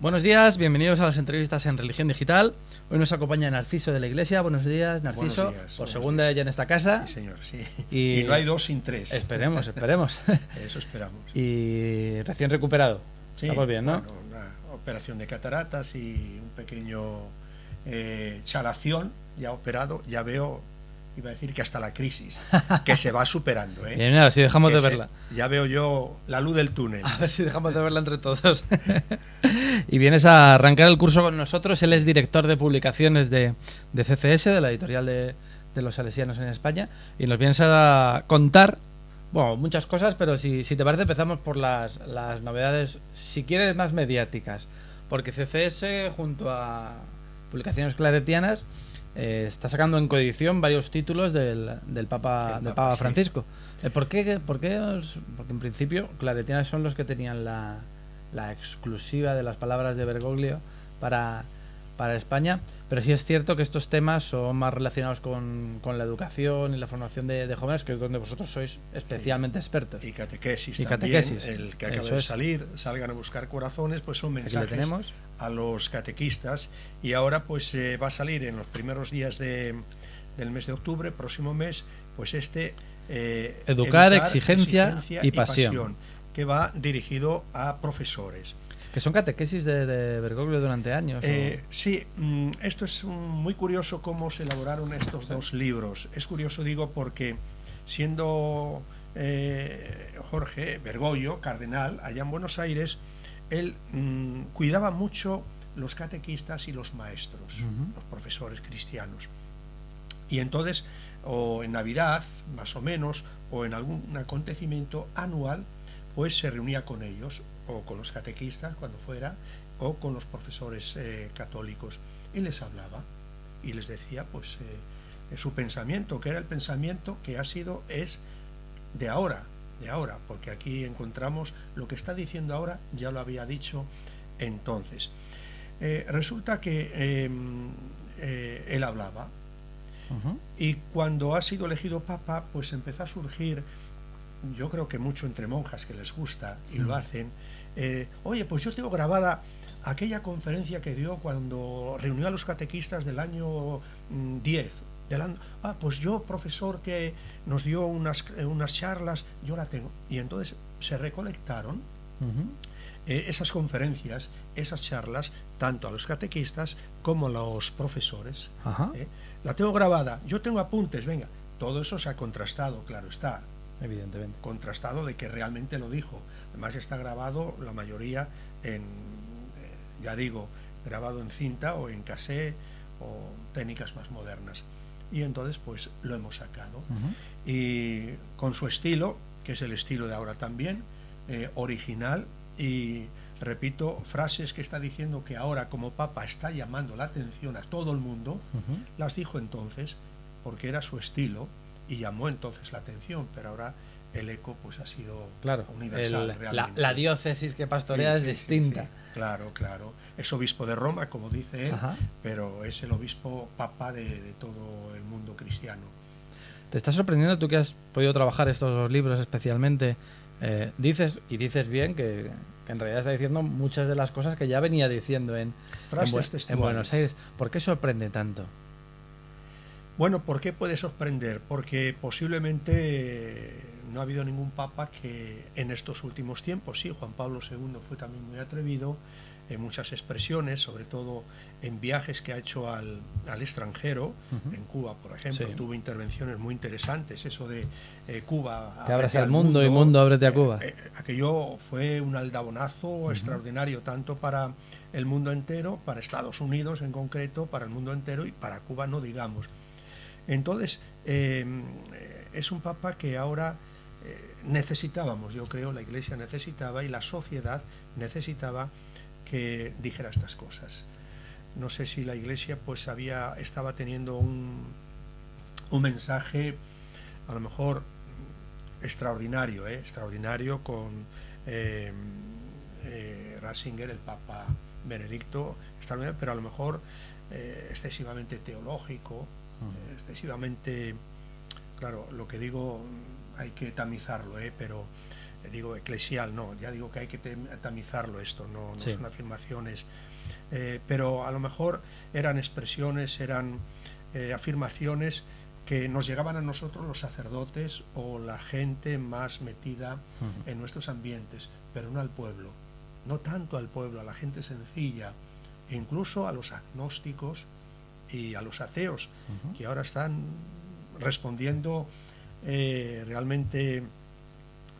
Buenos días, bienvenidos a las entrevistas en Religión Digital. Hoy nos acompaña Narciso de la Iglesia. Buenos días, Narciso. Buenos días, por segunda vez ya en esta casa. Sí, señor, sí. Y no hay dos sin tres. Esperemos. Eso esperamos. Y recién recuperado. Sí, estamos bien, ¿no? Bueno, una operación de cataratas y un pequeño chalación ya operado. Ya veo, iba a decir que hasta la crisis, que se va superando. Bien, a ver si dejamos de verla. Ya veo yo la luz del túnel. A ver si dejamos de verla entre todos. Y vienes a arrancar el curso con nosotros. Él es director de publicaciones de CCS, de la editorial de los Salesianos en España, y nos vienes a contar, bueno, muchas cosas, pero si te parece empezamos por las novedades, si quieres, más mediáticas, porque CCS junto a Publicaciones Claretianas está sacando en coedición varios títulos del Papa Francisco. Sí. ¿Por qué? Porque en principio Claretianas son los que tenían la exclusiva de las palabras de Bergoglio para España, pero sí es cierto que estos temas son más relacionados con la educación y la formación de jóvenes, que es donde vosotros sois especialmente expertos. Y catequesis también, el que acaba de salir, Salgan a buscar corazones, pues son mensajes a los catequistas, y ahora pues va a salir en los primeros días del mes de octubre, próximo mes, pues Educar, exigencia y pasión, que va dirigido a profesores. Que son catequesis de Bergoglio durante años. Sí, esto es muy curioso cómo se elaboraron estos dos libros. Es curioso, digo, porque siendo Jorge Bergoglio, cardenal, allá en Buenos Aires, él cuidaba mucho los catequistas y los maestros, los profesores cristianos. Y entonces, o en Navidad, más o menos, o en algún acontecimiento anual, pues se reunía con ellos, o con los catequistas cuando fuera, o con los profesores católicos, y les hablaba y les decía pues su pensamiento, que era el pensamiento que es de ahora, porque aquí encontramos lo que está diciendo ahora, ya lo había dicho entonces. Resulta que él hablaba, y cuando ha sido elegido papa, pues empezó a surgir, yo creo que mucho entre monjas que les gusta y lo hacen. Oye, pues yo tengo grabada aquella conferencia que dio cuando reunió a los catequistas del año 10. Pues yo, profesor, que nos dio unas charlas, yo la tengo. Y entonces se recolectaron esas conferencias, esas charlas, tanto a los catequistas como a los profesores. La tengo grabada, yo tengo apuntes, venga. Todo eso se ha contrastado, claro está. Evidentemente. Contrastado de que realmente lo dijo. Además está grabado la mayoría ya digo, grabado en cinta o en cassette o técnicas más modernas. Y entonces pues lo hemos sacado. Y con su estilo, que es el estilo de ahora también, original, y repito, frases que está diciendo que ahora como Papa está llamando la atención a todo el mundo, las dijo entonces, porque era su estilo, y llamó entonces la atención, pero ahora el eco pues ha sido universal. La diócesis que pastorea es distinta. Sí. Claro. Es obispo de Roma, como dice él, pero es el obispo papa de todo el mundo cristiano. ¿Te está sorprendiendo, tú que has podido trabajar estos dos libros especialmente? Dices bien que en realidad está diciendo muchas de las cosas que ya venía diciendo en Buenos Aires. ¿Por qué sorprende tanto? Bueno, ¿por qué puede sorprender? Porque posiblemente no ha habido ningún papa que en estos últimos tiempos, sí, Juan Pablo II fue también muy atrevido en muchas expresiones, sobre todo en viajes que ha hecho al extranjero, en Cuba, por ejemplo, tuvo intervenciones muy interesantes, eso de Cuba... Que abras al mundo y mundo ábrete a Cuba. Aquello fue un aldabonazo extraordinario, tanto para el mundo entero, para Estados Unidos en concreto, para el mundo entero y para Cuba no digamos. Entonces, es un papa que ahora necesitábamos, yo creo, la Iglesia necesitaba y la sociedad necesitaba que dijera estas cosas. No sé si la Iglesia pues estaba teniendo un mensaje a lo mejor extraordinario con Ratzinger, el Papa Benedicto, pero a lo mejor excesivamente teológico, excesivamente, claro, lo que digo hay que tamizarlo, pero digo eclesial, no, ya digo que hay que tamizarlo esto, no Sí. son afirmaciones, pero a lo mejor eran expresiones, eran afirmaciones que nos llegaban a nosotros los sacerdotes o la gente más metida en nuestros ambientes, pero no al pueblo, no tanto al pueblo, a la gente sencilla, e incluso a los agnósticos y a los ateos, que ahora están respondiendo realmente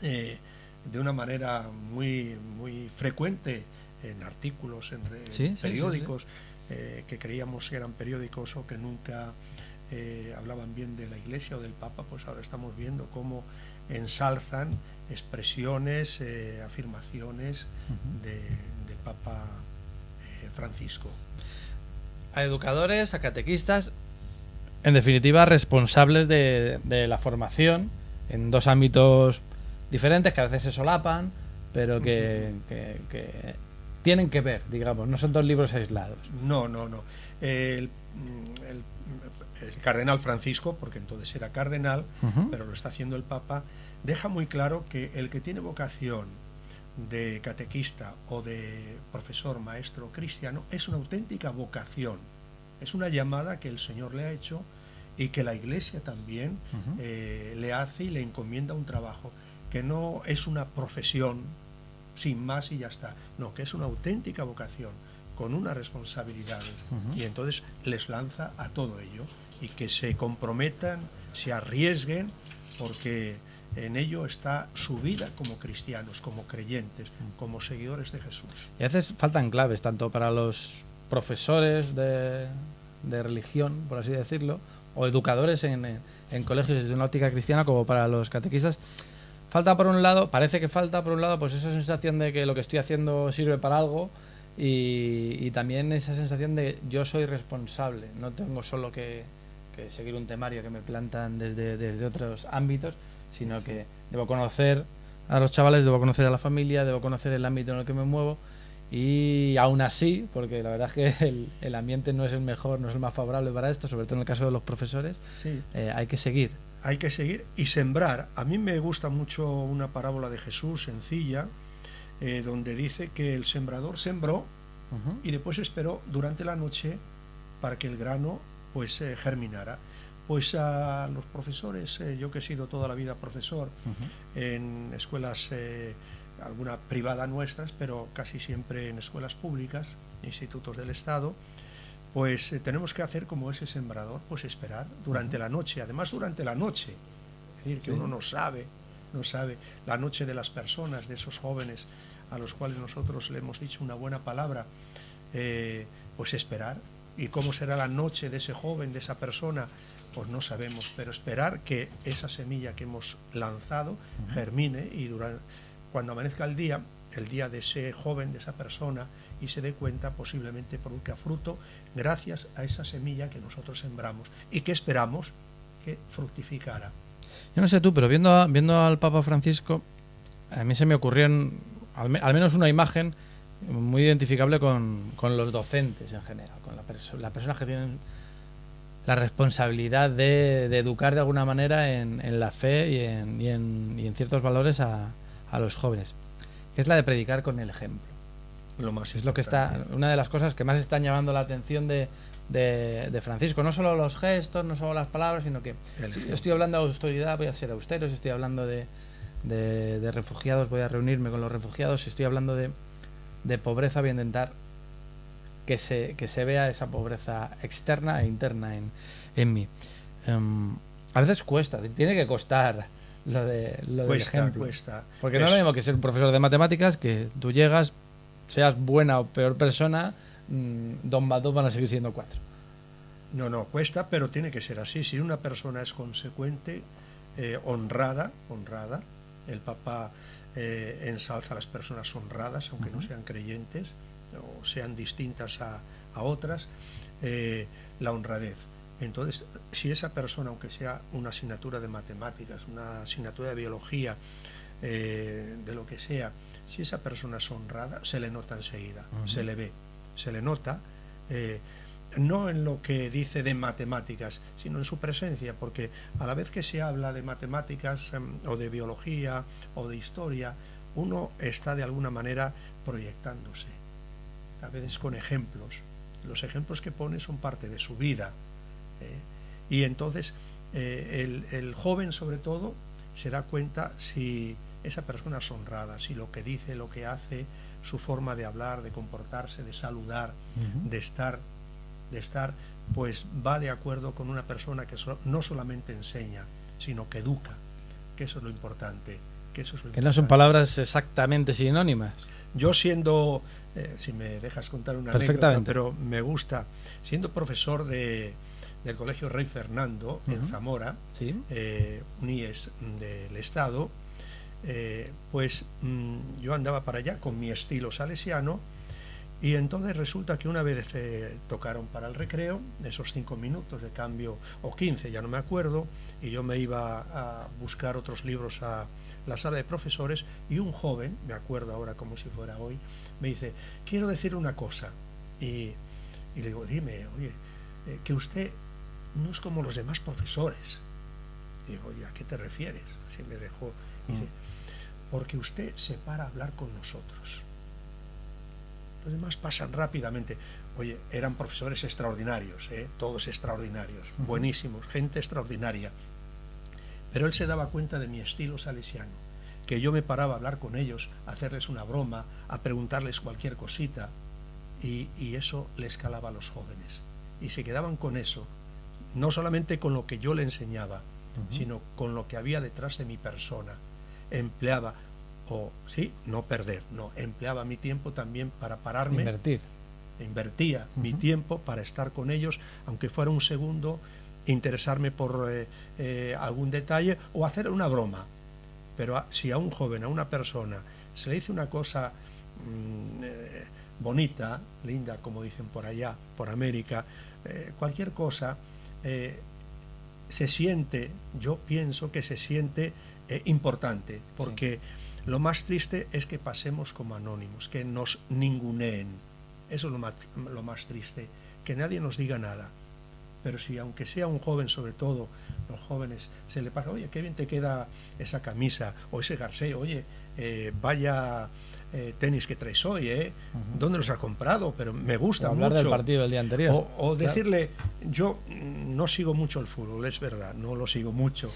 de una manera muy, muy frecuente en artículos, en periódicos, que creíamos que eran periódicos o que nunca hablaban bien de la Iglesia o del Papa, pues ahora estamos viendo cómo ensalzan expresiones, afirmaciones del Papa Francisco. A educadores, a catequistas, en definitiva responsables de la formación en dos ámbitos diferentes que a veces se solapan, pero que tienen que ver, digamos, no son dos libros aislados. No. El cardenal Francisco, porque entonces era cardenal, pero lo está haciendo el Papa, deja muy claro que el que tiene vocación de catequista o de profesor, maestro cristiano, es una auténtica vocación, es una llamada que el Señor le ha hecho y que la Iglesia también le hace y le encomienda un trabajo, que no es una profesión sin más y ya está, no, que es una auténtica vocación con unas responsabilidades, y entonces les lanza a todo ello y que se comprometan, se arriesguen, porque en ello está su vida como cristianos, como creyentes, como seguidores de Jesús. Y a veces faltan claves, tanto para los profesores de religión, por así decirlo, o educadores en colegios desde una óptica cristiana, como para los catequistas. Falta por un lado, parece que falta por un lado, pues esa sensación de que lo que estoy haciendo sirve para algo, y también esa sensación de yo soy responsable, no tengo solo que seguir un temario que me plantan desde otros ámbitos, sino que debo conocer a los chavales, debo conocer a la familia, debo conocer el ámbito en el que me muevo, y aún así, porque la verdad es que el ambiente no es el mejor, no es el más favorable para esto, sobre todo en el caso de los profesores, sí. Hay que seguir. Hay que seguir y sembrar. A mí me gusta mucho una parábola de Jesús sencilla, donde dice que el sembrador sembró y después esperó durante la noche para que el grano pues germinara. Pues a los profesores, yo que he sido toda la vida profesor en escuelas, alguna privada nuestras, pero casi siempre en escuelas públicas, institutos del Estado, pues tenemos que hacer como ese sembrador, pues esperar durante la noche, además durante la noche, es decir, que uno no sabe la noche de las personas, de esos jóvenes a los cuales nosotros le hemos dicho una buena palabra, pues esperar. ¿Y cómo será la noche de ese joven, de esa persona? Pues no sabemos, pero esperar que esa semilla que hemos lanzado germine y cuando amanezca el día de ese joven, de esa persona, y se dé cuenta, posiblemente produzca fruto gracias a esa semilla que nosotros sembramos y que esperamos que fructificara. Yo no sé tú, pero viendo al Papa Francisco, a mí se me ocurrió al menos una imagen muy identificable con los docentes en general, con las personas que tienen la responsabilidad de educar de alguna manera en la fe y en ciertos valores a los jóvenes, que es la de predicar con el ejemplo. Lo más es lo que está, una de las cosas que más están llamando la atención de Francisco, no solo los gestos, no solo las palabras, sino que si yo estoy hablando de austeridad, voy a ser austero, si estoy hablando de refugiados, voy a reunirme con los refugiados, si estoy hablando de pobreza, voy a intentar que se vea esa pobreza externa e interna en mí. A veces cuesta, tiene que costar lo del ejemplo. Porque no es lo mismo que ser un profesor de matemáticas, que tú llegas, seas buena o peor persona, 2 más 2 van a seguir siendo 4. No, cuesta, pero tiene que ser así. Si una persona es consecuente, honrada, el Papa ensalza a las personas honradas, aunque no sean creyentes o sean distintas a otras, la honradez. Entonces, si esa persona, aunque sea una asignatura de matemáticas, una asignatura de biología, de lo que sea, si esa persona es honrada, se le nota enseguida, se le ve, se le nota, no en lo que dice de matemáticas, sino en su presencia, porque a la vez que se habla de matemáticas o de biología o de historia, uno está de alguna manera proyectándose, a veces con ejemplos. Los ejemplos que pone son parte de su vida, y entonces el joven sobre todo se da cuenta si esa persona es honrada, si lo que dice, lo que hace, su forma de hablar, de comportarse, de saludar, de estar, pues va de acuerdo con una persona que no solamente enseña, sino que educa, que eso es lo importante. Que no son palabras exactamente sinónimas. Yo siendo, si me dejas contar una anécdota, pero me gusta, siendo profesor del Colegio Rey Fernando en Zamora, ¿sí? Un IES del Estado, pues yo andaba para allá con mi estilo salesiano, y entonces resulta que una vez tocaron para el recreo, esos 5 minutos de cambio, o 15, ya no me acuerdo, y yo me iba a buscar otros libros a la sala de profesores, y un joven, me acuerdo ahora como si fuera hoy, me dice, quiero decir una cosa, y le digo, dime, oye, que usted no es como los demás profesores. Y digo, oye, ¿a qué te refieres? Así me dejó, dice, porque usted se para a hablar con nosotros. Los demás pasan rápidamente. Oye, eran profesores extraordinarios, todos extraordinarios, buenísimos, gente extraordinaria. Pero él se daba cuenta de mi estilo salesiano, que yo me paraba a hablar con ellos, a hacerles una broma, a preguntarles cualquier cosita, y eso les calaba a los jóvenes. Y se quedaban con eso, no solamente con lo que yo le enseñaba, sino con lo que había detrás de mi persona. Empleaba, no perder, empleaba mi tiempo también para pararme. Invertía mi tiempo para estar con ellos, aunque fuera un segundo, interesarme por algún detalle o hacer una broma. Pero si a un joven, a una persona, se le dice una cosa bonita, linda, como dicen por allá, por América, cualquier cosa, se siente, yo pienso que se siente importante, porque lo más triste es que pasemos como anónimos, que nos ninguneen. Eso es lo más triste, que nadie nos diga nada. Pero si aunque sea un joven, sobre todo los jóvenes, se le pasa, oye, qué bien te queda esa camisa o ese jersey, oye, vaya tenis que traes hoy, ¿dónde los has comprado? Pero me gusta mucho. Hablar del partido del día anterior. O decirle, yo no sigo mucho el fútbol, es verdad, no lo sigo mucho.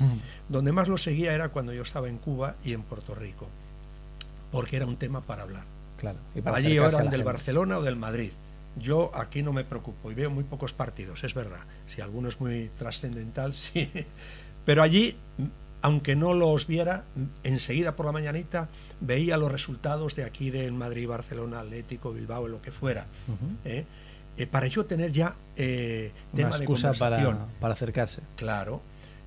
Donde más lo seguía era cuando yo estaba en Cuba y en Puerto Rico, porque era un tema para hablar. Claro. Y para allí eran del Barcelona o del Madrid. Yo aquí no me preocupo y veo muy pocos partidos, es verdad. Si alguno es muy trascendental, sí. Pero allí, aunque no los viera, enseguida por la mañanita veía los resultados de aquí del Madrid, Barcelona, Atlético, Bilbao, lo que fuera. Para yo tener ya tema de conversación. Para acercarse. Claro.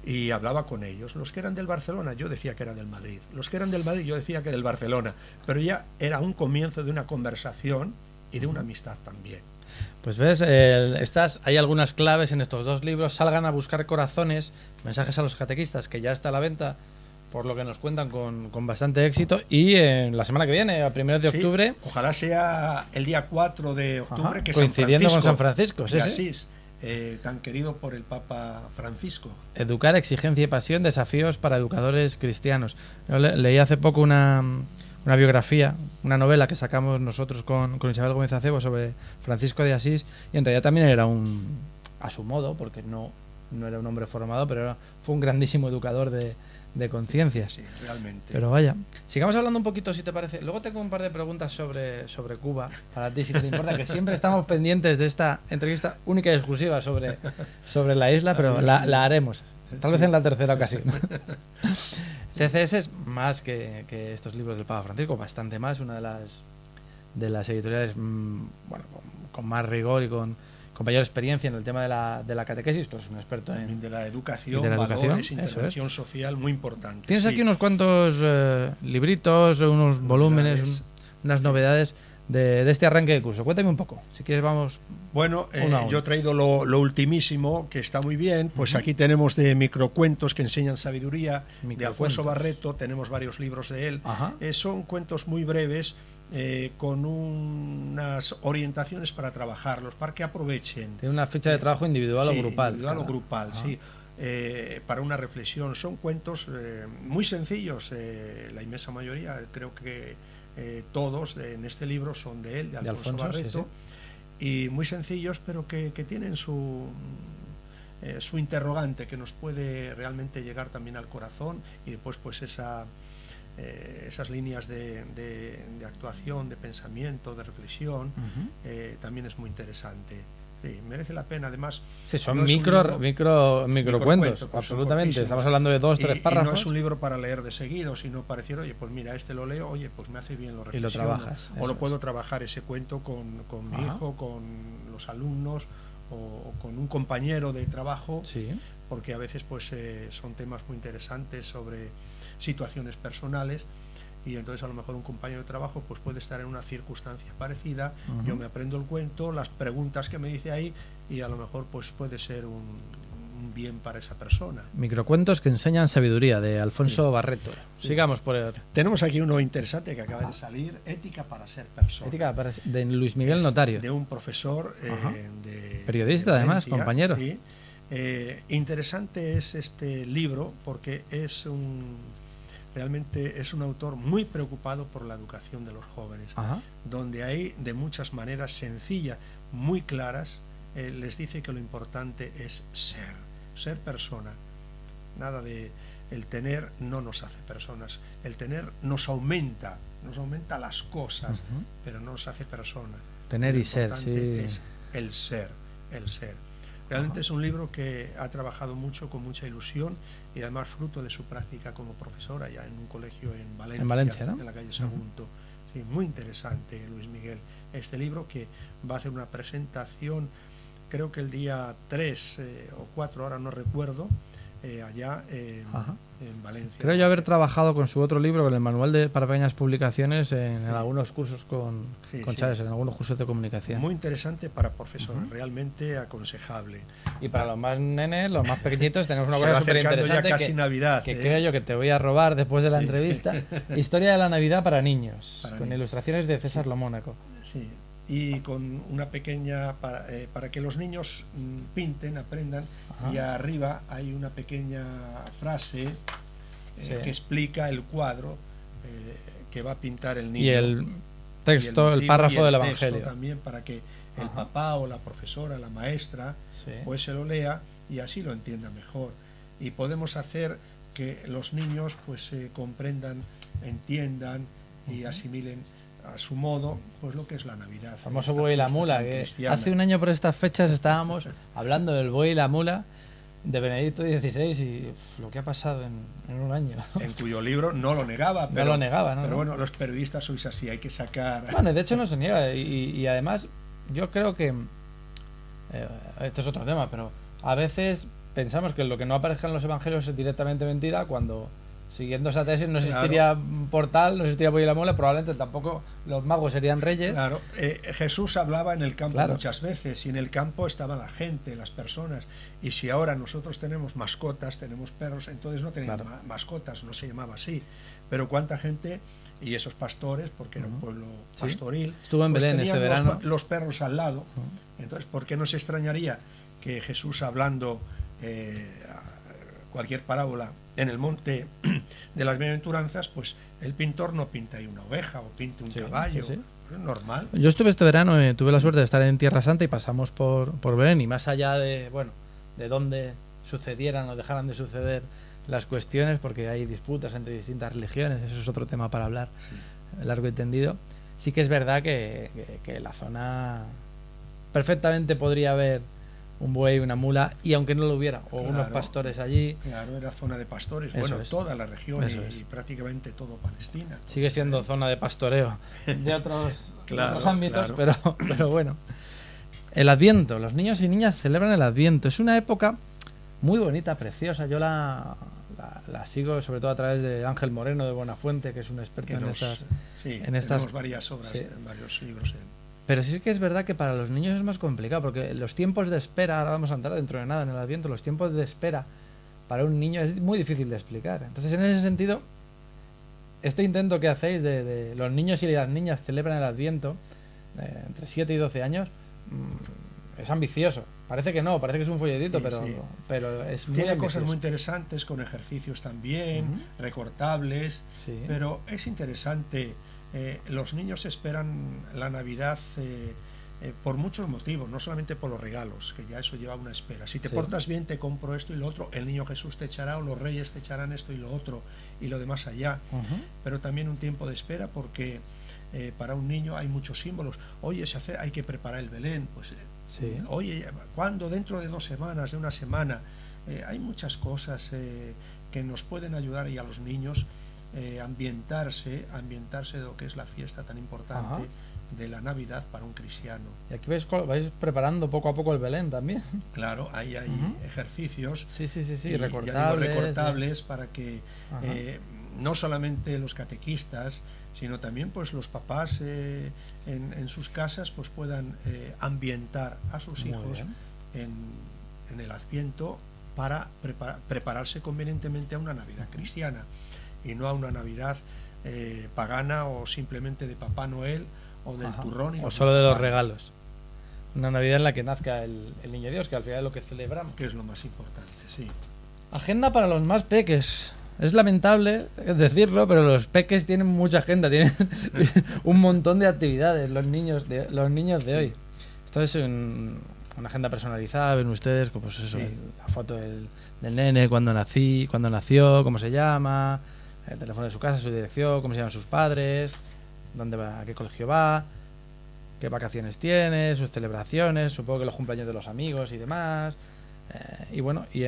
Y hablaba con ellos. Los que eran del Barcelona, yo decía que eran del Madrid. Los que eran del Madrid, yo decía que del Barcelona. Pero ya era un comienzo de una conversación y de una amistad también. Pues ves, hay algunas claves en estos 2 libros. Salgan a buscar corazones, mensajes a los catequistas, que ya está a la venta, por lo que nos cuentan con bastante éxito. Y la semana que viene, a 1 de octubre... Ojalá sea el día 4 de octubre, que coincidiendo con San Francisco. De Asís, tan querido por el Papa Francisco. Educar, exigencia y pasión, desafíos para educadores cristianos. Yo leí hace poco una biografía, una novela que sacamos nosotros con Isabel Gómez Acebo sobre Francisco de Asís, y en realidad también era a su modo, porque no era un hombre formado, pero fue un grandísimo educador de conciencias. Sí, realmente. Pero vaya, sigamos hablando un poquito, si te parece. Luego tengo un par de preguntas sobre Cuba, para ti, si te importa, que siempre estamos pendientes de esta entrevista única y exclusiva sobre la isla, pero la haremos, tal vez en la tercera ocasión. CCS es más que estos libros del Papa Francisco, bastante más, una de las editoriales con más rigor y con mayor experiencia en el tema de la catequesis. Tú eres un experto también de la educación, valores, intervención social, muy importante. Tienes aquí unos cuantos libritos, unos volúmenes, unas novedades de este arranque de curso. Cuéntame un poco, si quieres vamos... Bueno, yo he traído lo ultimísimo, que está muy bien. Pues aquí tenemos de microcuentos que enseñan sabiduría, de Alfonso Barreto, tenemos varios libros de él. Son cuentos muy breves, con unas orientaciones para trabajarlos, para que aprovechen. Tiene una ficha de trabajo individual o grupal. Individual o grupal, sí. Para una reflexión. Son cuentos muy sencillos, la inmensa mayoría, creo que todos en este libro son de él, de Alfonso Barreto, y muy sencillos, pero que tienen su interrogante, que nos puede realmente llegar también al corazón, y después pues esas líneas de actuación, de pensamiento, de reflexión, también es muy interesante. Sí, merece la pena, además. Sí, son microcuentos, absolutamente. Estamos hablando de 2-3 párrafos. Y no es un libro para leer de seguido, sino para decir, oye, pues mira, este lo leo, oye, pues me hace bien, lo reflexiono. Y lo trabajas. O lo puedo trabajar ese cuento con mi hijo, con los alumnos, o con un compañero de trabajo, porque a veces pues son temas muy interesantes sobre situaciones personales. Y entonces a lo mejor un compañero de trabajo pues puede estar en una circunstancia parecida, yo me aprendo el cuento, las preguntas que me dice ahí, y a lo mejor pues puede ser un bien para esa persona. Microcuentos que enseñan sabiduría, de Alfonso Barreto. Sigamos por el... Tenemos aquí uno interesante que acaba de salir, Ética para ser persona. De Luis Miguel Notario. De un profesor de periodista, de además, Valencia, compañero. Sí. Interesante es este libro porque realmente es un autor muy preocupado por la educación de los jóvenes, donde hay de muchas maneras sencillas, muy claras, les dice que lo importante es ser persona. Nada de el tener no nos hace personas, el tener nos aumenta las cosas, pero no nos hace persona. Tener y ser, es el ser. Realmente es un libro que ha trabajado mucho, con mucha ilusión, y además fruto de su práctica como profesora ya en un colegio en Valencia, ¿no? En la calle Sagunto. Sí, muy interesante, Luis Miguel. Este libro, que va a hacer una presentación, creo que el día 3 o 4, ahora no recuerdo, allá en Valencia. Creo yo haber trabajado con su otro libro, con el manual para pequeñas publicaciones, en algunos cursos con Chávez, en algunos cursos de comunicación. Muy interesante para profesores, realmente aconsejable. Y para los más nenes, los más pequeñitos, tenemos una cosa súper interesante, ya casi Navidad, que creo yo que te voy a robar después de la entrevista. Historia de la Navidad para niños, con ilustraciones de César Lomónaco. Sí. Y con una pequeña, para que los niños pinten, aprendan, y arriba hay una pequeña frase que explica el cuadro que va a pintar el niño. Y el texto, el párrafo del Evangelio. También, para que el papá o la profesora, la maestra, pues se lo lea y así lo entienda mejor. Y podemos hacer que los niños pues comprendan, entiendan y asimilen a su modo pues lo que es la Navidad. El famoso buey y la mula, que hace un año por estas fechas estábamos hablando del buey y la mula de Benedicto XVI y lo que ha pasado en un año. En cuyo libro no lo negaba, pero, pero bueno, los periodistas sois así, hay que sacar... Bueno, de hecho no se niega, y además yo creo que este es otro tema, pero a veces pensamos que lo que no aparezca en los evangelios es directamente mentira, cuando siguiendo esa tesis no existiría portal, no existiría buey y la mula, probablemente tampoco los magos serían reyes. Claro, Jesús hablaba en el campo muchas veces, y en el campo estaba la gente, las personas, y si ahora nosotros tenemos mascotas, tenemos perros, entonces no teníamos mascotas, no se llamaba así, pero cuánta gente, y esos pastores, porque era un pueblo pastoril, estuvo en Belén este verano, los perros al lado. Entonces, ¿por qué no se extrañaría que Jesús, hablando cualquier parábola en el monte de las bienaventuranzas, pues el pintor no pinta ahí una oveja o pinta un caballo? Es normal. Yo estuve este verano, tuve la suerte de estar en Tierra Santa y pasamos por Belén, y más allá de dónde sucedieran o dejaran de suceder las cuestiones, porque hay disputas entre distintas religiones, eso es otro tema para hablar largo y tendido. Sí que es verdad que la zona perfectamente podría haber un buey, una mula, y aunque no lo hubiera, o unos pastores allí. Claro, era zona de pastores, toda la región y prácticamente todo Palestina. Sigue siendo zona de pastoreo de otros ámbitos, pero bueno. El Adviento, los niños y niñas celebran el Adviento, es una época muy bonita, preciosa. Yo la sigo sobre todo a través de Ángel Moreno de Buenafuente, que es un experto en estas... tenemos varias obras, en varios libros. Pero sí que es verdad que para los niños es más complicado, porque los tiempos de espera, ahora vamos a entrar dentro de nada en el Adviento, los tiempos de espera para un niño es muy difícil de explicar. Entonces, en ese sentido, este intento que hacéis de los niños y las niñas celebran el Adviento entre 7 y 12 años es ambicioso. Parece que no, parece que es un folletito, Sí, pero, sí. pero es muy Tiene ambicioso. cosas muy interesantes, con ejercicios también, recortables, Sí. pero es interesante. Los niños esperan la Navidad por muchos motivos, no solamente por los regalos, que ya eso lleva una espera. Si te Sí. portas bien, te compro esto y lo otro, el niño Jesús te echará, o los reyes te echarán esto y lo otro, y lo demás allá. Ujú. Pero también un tiempo de espera, porque para un niño hay muchos símbolos. Oye, hay que preparar el Belén, pues Sí. oye, ¿cuándo? Dentro de 2 semanas, de una semana. Hay muchas cosas que nos pueden ayudar y a los niños ambientarse de lo que es la fiesta tan importante. Ajá. De la Navidad para un cristiano. Y aquí vais preparando poco a poco el Belén también. Claro, ahí hay ejercicios Sí, y, ya digo, recortables. recortables para que Ajá. no solamente los catequistas, sino también pues los papás en sus casas pues puedan ambientar a sus Muy hijos bien. en el Adviento para prepararse convenientemente a una Navidad cristiana y no a una Navidad pagana o simplemente de Papá Noel o del Ajá. turrón y O los solo de los mazapanes, regalos. Una Navidad en la que nazca el Niño Dios, que al final es lo que celebramos. que es lo más importante, sí. Agenda para los más peques. Es lamentable decirlo, pero los peques tienen mucha agenda, tienen un montón de actividades, los niños de hoy. Esto es una agenda personalizada, ven ustedes, pues eso, Sí. la foto del nene, cuando nació, cómo se llama, el teléfono de su casa, su dirección, cómo se llaman sus padres, dónde va, a qué colegio va, qué vacaciones tiene, sus celebraciones, supongo que los cumpleaños de los amigos y demás. Y bueno, y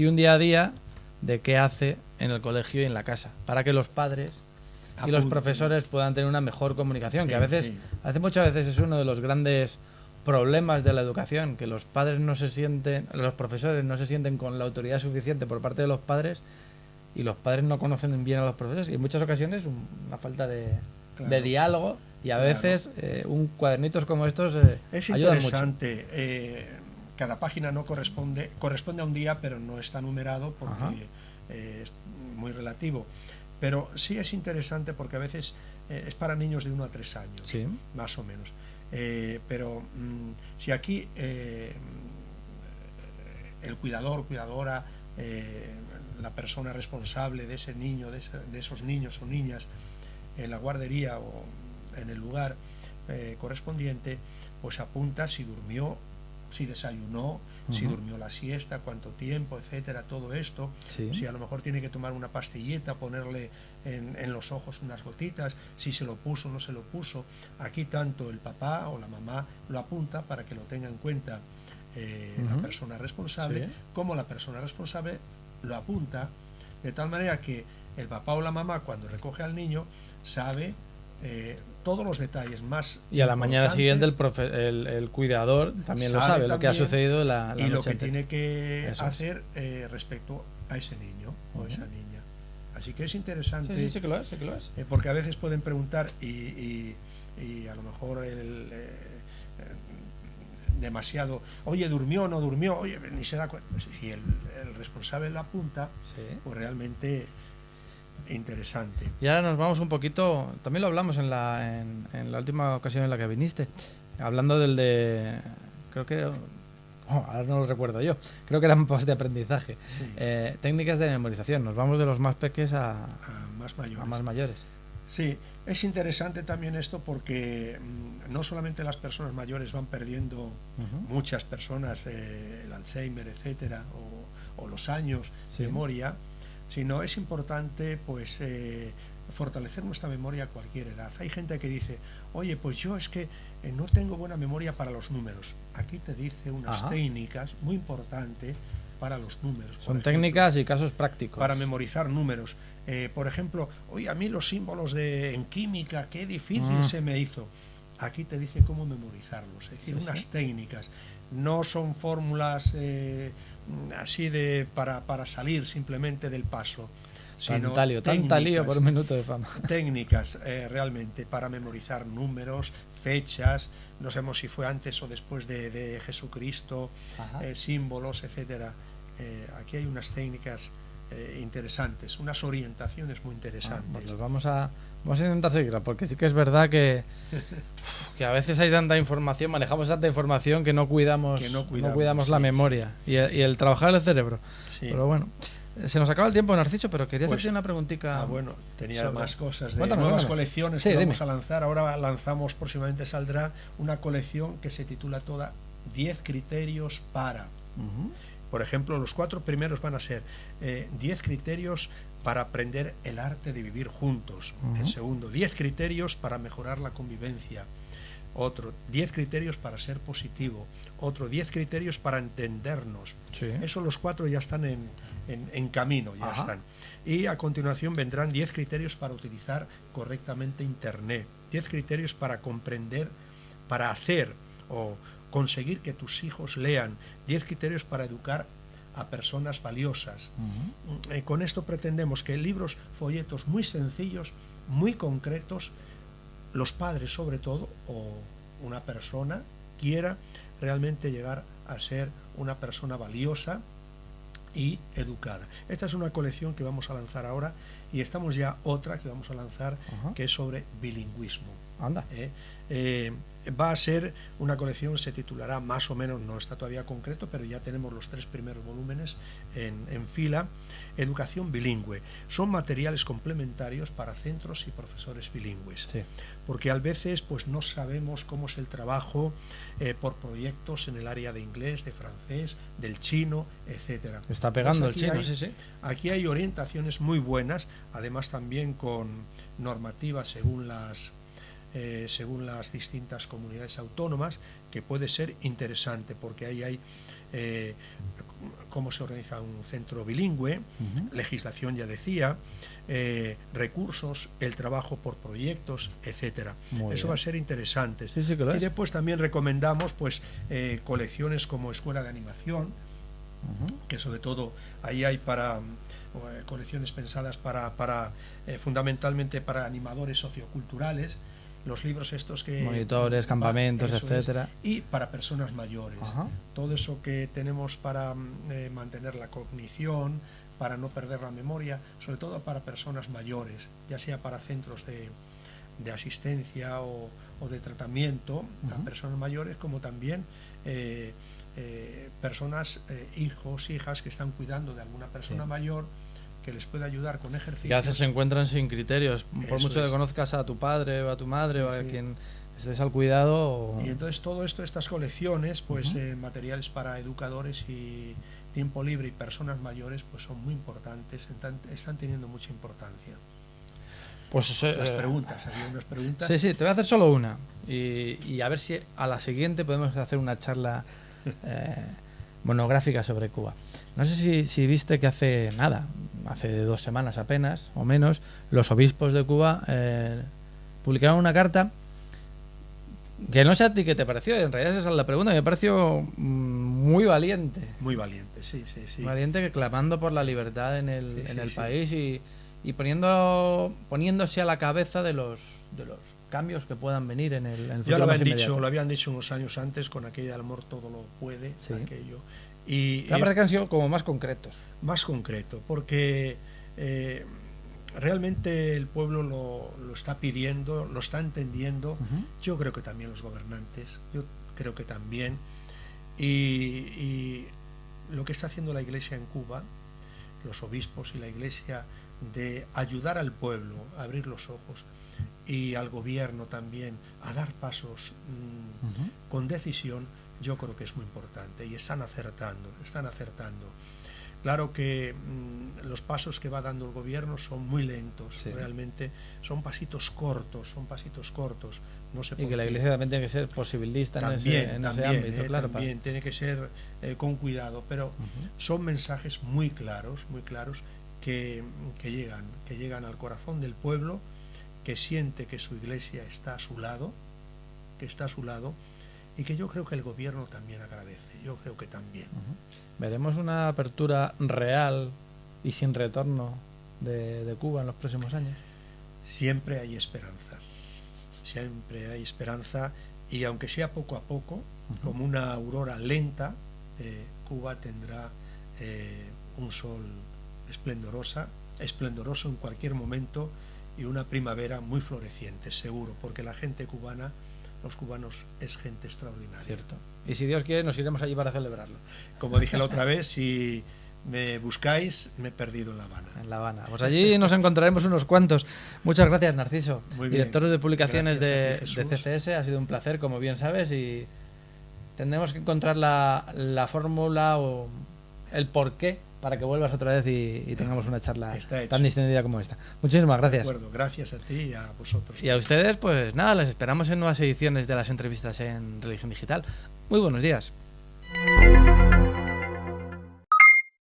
un día a día de qué hace en el colegio y en la casa, para que los padres y los Apunten. profesores puedan tener una mejor comunicación, que a Sí, veces, sí. muchas veces es uno de los grandes problemas de la educación, que los padres los profesores no se sienten con la autoridad suficiente por parte de los padres y los padres no conocen bien a los profesores y en muchas ocasiones una falta de Claro. diálogo y a Claro. veces cuadernitos como estos Es ayudan mucho. interesante. Cada página no corresponde a un día, pero no está numerado porque Ajá. es muy relativo. Pero sí es interesante porque a veces es para niños de 1 a 3 años, Sí. más o menos. Pero si aquí el cuidador, cuidadora, la persona responsable de ese niño, de esos niños o niñas, en la guardería o en el lugar correspondiente, pues apunta si durmió, si desayunó, si durmió la siesta, cuánto tiempo, etcétera, todo esto. Sí. Si a lo mejor tiene que tomar una pastillita, ponerle en los ojos unas gotitas, si se lo puso o no se lo puso. Aquí tanto el papá o la mamá lo apunta para que lo tenga en cuenta la persona responsable, Sí. como la persona responsable lo apunta, de tal manera que el papá o la mamá, cuando recoge al niño, sabe todos los detalles más Y a la mañana siguiente importantes, el cuidador también lo sabe, lo que ha también, sucedido la y lo noche que anterior. tiene que Eso es. hacer respecto a ese niño o esa niña. Así que es interesante, Sí, que lo es, sí que lo es. porque a veces pueden preguntar y a lo mejor demasiado, oye, ¿durmió o no durmió? Oye, ni se da cuenta. Si el responsable lo apunta, Sí. pues realmente interesante. Y ahora nos vamos un poquito, también lo hablamos en la última ocasión en la que viniste, hablando creo que, ahora no lo recuerdo yo, creo que eran post de aprendizaje, Sí. técnicas de memorización, nos vamos de los más peques a Más mayores. más mayores. Sí, es interesante también esto porque no solamente las personas mayores van perdiendo, muchas personas, el Alzheimer, etcétera, o los años Sí. de memoria, sino es importante pues fortalecer nuestra memoria a cualquier edad. Hay gente que dice, oye, pues yo es que no tengo buena memoria para los números. Aquí te dice unas Ajá. técnicas muy importantes para los números. Son Por ejemplo, técnicas y casos prácticos. para memorizar números. Por ejemplo, oye, a mí los símbolos en química, qué difícil se me hizo. Aquí te dice cómo memorizarlos, es decir, Sí, unas sí. técnicas. No son fórmulas así para salir simplemente del paso, sino Tanta lío técnicas, por un minuto de fama. técnicas realmente para memorizar números, fechas, no sabemos si fue antes o después de Jesucristo, Ajá. símbolos, etcétera. Aquí hay unas técnicas interesantes, unas orientaciones muy interesantes. Pues vamos a intentar seguirla, porque sí que es verdad que a veces hay tanta información, manejamos tanta información que no cuidamos la memoria y el trabajar el cerebro. Sí. Pero bueno, se nos acaba el tiempo, Narciso, pero quería hacerte una preguntita. Bueno, tenía más cosas de Cuéntame, nuevas cuéntame. colecciones que vamos a lanzar. Ahora lanzamos, próximamente saldrá una colección que se titula toda 10 criterios para. Por ejemplo, los 4 primeros van a ser 10 criterios para aprender el arte de vivir juntos. El segundo, 10 criterios para mejorar la convivencia. Otro, 10 criterios para ser positivo. Otro, 10 criterios para entendernos. Sí. Eso los 4 ya están en camino, ya están. Y a continuación vendrán 10 criterios para utilizar correctamente Internet. 10 criterios para comprender, para hacer o conseguir que tus hijos lean. 10 criterios para educar a personas valiosas. Con esto pretendemos que libros, folletos muy sencillos, muy concretos, los padres sobre todo, o una persona quiera realmente llegar a ser una persona valiosa y educada. Esta es una colección que vamos a lanzar ahora, y estamos ya otra que vamos a lanzar que es sobre bilingüismo. Anda. Va a ser una colección, se titulará más o menos, no está todavía concreto, pero ya tenemos los 3 primeros volúmenes en fila. Educación bilingüe. Son materiales complementarios para centros y profesores bilingües. Sí. Porque a veces pues no sabemos cómo es el trabajo por proyectos en el área de inglés, de francés, del chino, etcétera. Está pegando pues el chino, sí. Aquí hay orientaciones muy buenas, además también con normativas según las distintas comunidades autónomas, que puede ser interesante, porque ahí hay cómo se organiza un centro bilingüe, legislación, ya decía, recursos, el trabajo por proyectos, etcétera. Eso va a ser interesante. Sí, que lo y es. después también recomendamos pues colecciones como Escuela de Animación, que sobre todo ahí hay para colecciones pensadas para fundamentalmente para animadores socioculturales, los libros estos que... monitores, campamentos, etcétera. Y para personas mayores. Todo eso que tenemos para mantener la cognición, para no perder la memoria, sobre todo para personas mayores, ya sea para centros de asistencia o de tratamiento a personas mayores, como también personas, hijos, hijas que están cuidando de alguna persona mayor, que les puede ayudar con ejercicios. Y a veces se encuentran sin criterios, por Eso mucho que es. conozcas a tu padre o a tu madre o a quien estés al cuidado. Y entonces todo esto, estas colecciones, pues materiales para educadores y tiempo libre y personas mayores, pues son muy importantes, están teniendo mucha importancia. Pues las preguntas, había unas preguntas. Sí, te voy a hacer solo una y a ver si a la siguiente podemos hacer una charla monográfica sobre Cuba. No sé si viste que hace 2 semanas apenas o menos, los obispos de Cuba publicaron una carta que no sé a ti qué te pareció, en realidad esa es la pregunta, me pareció muy valiente. Muy valiente, sí. Valiente, que clamando por la libertad en el país y poniéndose a la cabeza de los cambios que puedan venir en el futuro. Ya lo habían dicho unos años antes con aquella amor todo lo puede, aquello. Y la verdad que han sido como más concretos. Más concreto, porque realmente el pueblo lo está pidiendo, lo está entendiendo. Yo creo que también los gobernantes, yo creo que también. Y lo que está haciendo la Iglesia en Cuba, los obispos y la Iglesia, de ayudar al pueblo a abrir los ojos y al gobierno también a dar pasos con decisión, yo creo que es muy importante y están acertando. Claro que los pasos que va dando el gobierno son muy lentos, realmente son pasitos cortos, no sé. Y que la Iglesia también tiene que ser posibilista en ese ámbito, claro. También tiene que ser con cuidado, pero son mensajes muy claros que llegan al corazón del pueblo, que siente que su Iglesia está a su lado, y que yo creo que el gobierno también agradece, yo creo que también. ¿Veremos una apertura real y sin retorno de Cuba en los próximos años? Siempre hay esperanza, y aunque sea poco a poco, como una aurora lenta, Cuba tendrá un sol esplendoroso en cualquier momento, y una primavera muy floreciente, seguro, porque la gente cubana, los cubanos, es gente extraordinaria. Cierto. Y si Dios quiere, nos iremos allí para celebrarlo. Como dije la otra vez, si me buscáis, me he perdido en La Habana. En La Habana. Pues allí nos encontraremos unos cuantos. Muchas gracias, Narciso. Muy bien. Director de publicaciones de Gracias a ti, CCS. Ha sido un placer, como bien sabes, y tendremos que encontrar la fórmula o el porqué para que vuelvas otra vez y tengamos una charla tan distendida como esta. Muchísimas gracias. De acuerdo, gracias a ti y a vosotros. Y a ustedes, pues nada, les esperamos en nuevas ediciones de las entrevistas en Religión Digital. Muy buenos días.